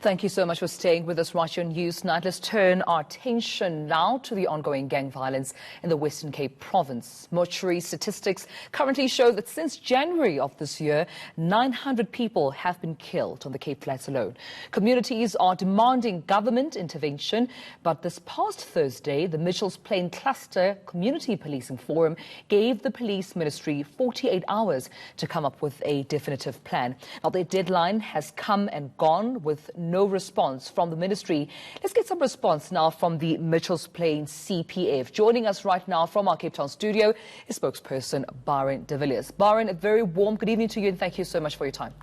Thank you so much for staying with us right here on Newsnight. Let's turn our attention now to the ongoing gang violence in the Western Cape province. Mortuary statistics currently show that since January of this year, 900 people have been killed on the Cape Flats alone. Communities are demanding government intervention, but this past Thursday, the Mitchells Plain Cluster Community Policing Forum gave the police ministry 48 hours to come up with a definitive plan. Now, their deadline has come and gone with no response from the ministry. Let's get some response now from the Mitchells Plain CPF. Joining us right now from our Cape Town studio is spokesperson Byron de Villiers. Byron, a very warm good evening to you and thank you so much for your time.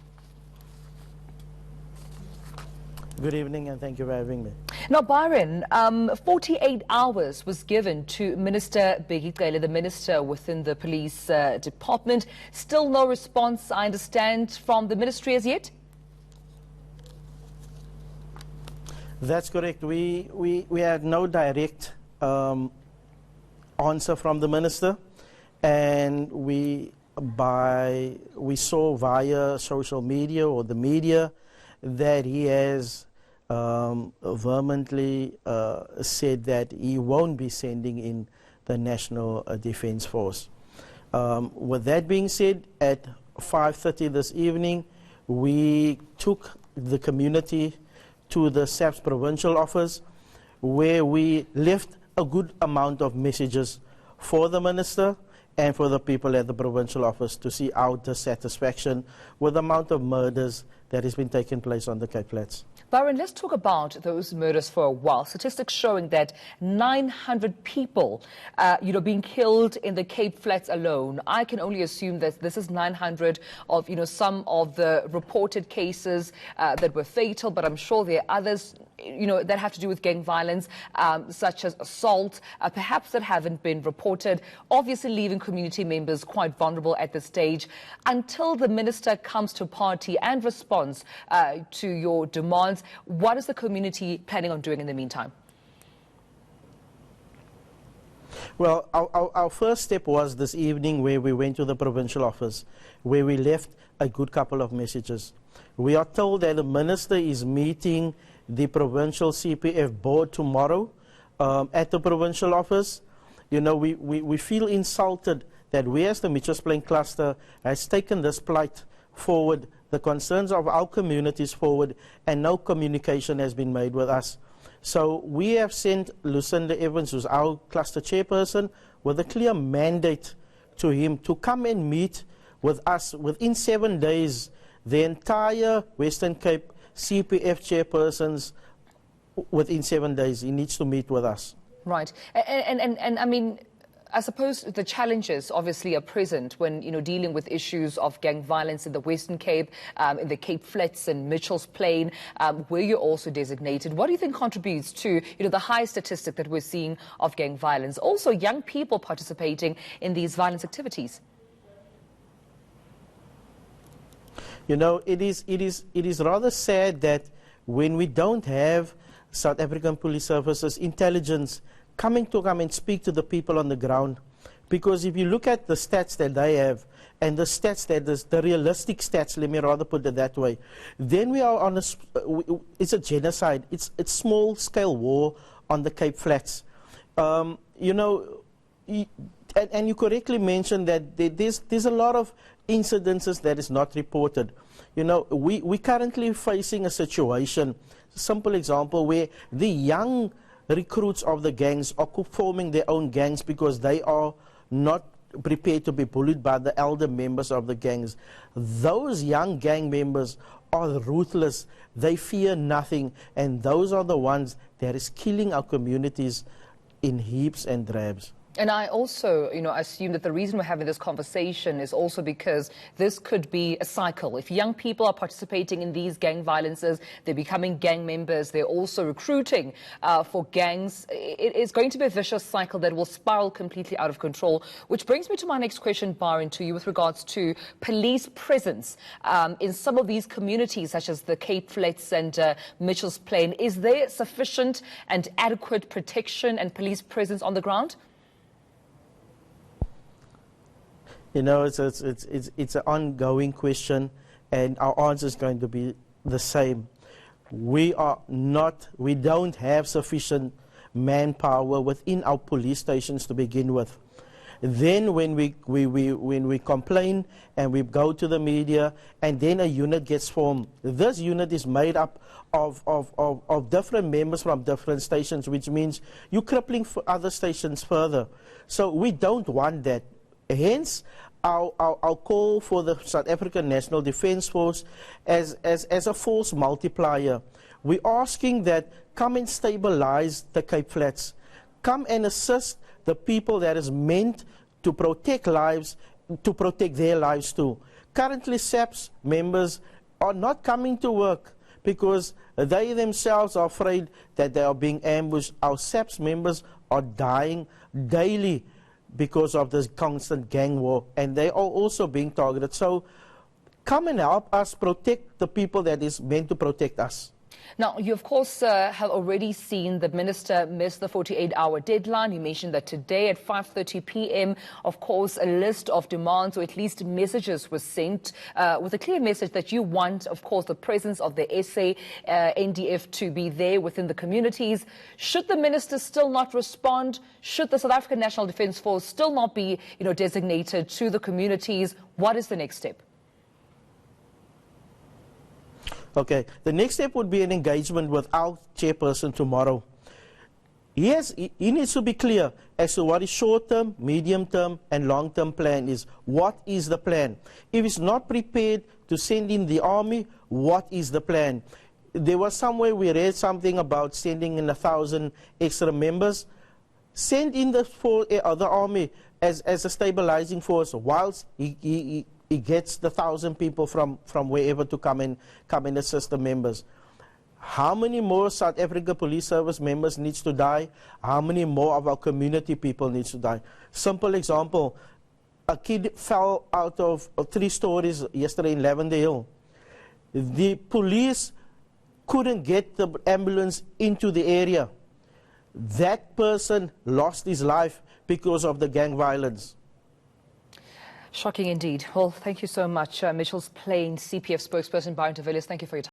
Good evening and thank you for having me. Now, Byron, 48 hours was given to Minister Bheki, the minister within the police department. Still no response, I understand, from the ministry as yet? That's correct. We had no direct answer from the minister, and we saw via social media or the media that he has vehemently said that he won't be sending in the National Defence Force. With that being said, at 5:30 this evening, we took the community to the SAP's provincial office, where we left a good amount of messages for the minister and for the people at the provincial office to see our dissatisfaction with the amount of murders that has been taking place on the Cape Flats. Byron, let's talk about those murders for a while. Statistics showing that 900 people, being killed in the Cape Flats alone. I can only assume that this is 900 of, some of the reported cases that were fatal, but I'm sure there are others, that have to do with gang violence, such as assault, perhaps that haven't been reported, obviously leaving community members quite vulnerable at this stage. Until the minister comes to party and responds to your demands, what is the community planning on doing in the meantime? Well, our first step was this evening where we went to the provincial office, where we left a good couple of messages. We are told that the minister is meeting the provincial CPF board tomorrow at the provincial office. We feel insulted that we as the Mitchells Plain cluster has taken this plight forward, the concerns of our communities forward, and no communication has been made with us. So we have sent Lucinda Evans, who's our cluster chairperson, with a clear mandate to him to come and meet with us within 7 days, the entire Western Cape CPF chairpersons. Within 7 days, he needs to meet with us. Right. And I mean, I suppose the challenges obviously are present when, dealing with issues of gang violence in the Western Cape, in the Cape Flats and Mitchells Plain, where you're also designated. What do you think contributes to, the high statistic that we're seeing of gang violence? Also, young people participating in these violence activities. It is rather sad that when we don't have South African Police Services intelligence come and speak to the people on the ground, because if you look at the stats that they have and the stats that the realistic stats, let me rather put it that way, then we are on it's a genocide. It's small scale war on the Cape Flats. And you correctly mentioned that there's a lot of incidences that is not reported. We currently facing a situation, simple example, where the young recruits of the gangs are forming their own gangs because they are not prepared to be bullied by the elder members of the gangs. Those young gang members are ruthless. They fear nothing, and those are the ones that is killing our communities in heaps and drabs. And I also, assume that the reason we're having this conversation is also because this could be a cycle. If young people are participating in these gang violences, they're becoming gang members, they're also recruiting for gangs. It is going to be a vicious cycle that will spiral completely out of control, which brings me to my next question, Byron, to you with regards to police presence in some of these communities, such as the Cape Flats and Mitchells Plain. Is there sufficient and adequate protection and police presence on the ground? It's an ongoing question, and our answer is going to be the same. we don't have sufficient manpower within our police stations to begin with. Then when we complain and we go to the media, and then a unit gets formed. This unit is made up of different members from different stations, which means you're crippling for other stations further. So we don't want that. Hence, our call for the South African National Defence Force as a force multiplier. We're asking that come and stabilize the Cape Flats. Come and assist the people that is meant to protect lives, to protect their lives too. Currently, SAPS members are not coming to work because they themselves are afraid that they are being ambushed. Our SAPS members are dying daily because of this constant gang war, and they are also being targeted. So come and help us protect the people that is meant to protect us. Now, you, of course, have already seen the minister miss the 48-hour deadline. You mentioned that today at 5:30 p.m., of course, a list of demands, or at least messages, was sent with a clear message that you want, of course, the presence of the SA NDF to be there within the communities. Should the minister still not respond? Should the South African National Defence Force still not be, designated to the communities? What is the next step? Okay, the next step would be an engagement with our chairperson tomorrow. Yes, he needs to be clear as to what his short-term, medium-term and long-term plan is. What is the plan? If he's not prepared to send in the army, what is the plan? There was somewhere we read something about sending in 1,000 extra members. Send in the army as a stabilizing force whilst he gets the 1,000 people from wherever to come and assist the members. How many more South Africa Police Service members needs to die? How many more of our community people needs to die? Simple example, a kid fell out of 3 stories yesterday in Lavender Hill. The police couldn't get the ambulance into the area. That person lost his life because of the gang violence. Shocking indeed. Well, thank you so much, Mitchell's Plain CPF spokesperson Byron de Villiers. Thank you for your time.